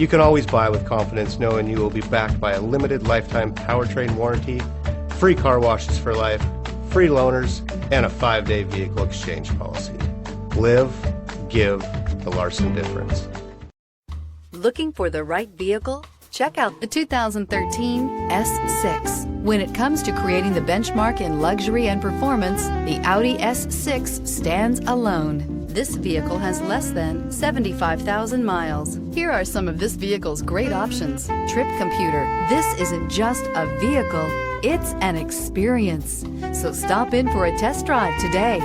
You can always buy with confidence knowing you will be backed by a limited lifetime powertrain warranty, free car washes for life, free loaners, and a 5-day vehicle exchange policy. Live, give the Larson difference. Looking for the right vehicle? Check out the 2013 S6. When it comes to creating the benchmark in luxury and performance, the Audi S6 stands alone. This vehicle has less than 75,000 miles. Here are some of this vehicle's great options. Trip computer. This isn't just a vehicle, it's an experience. So stop in for a test drive today.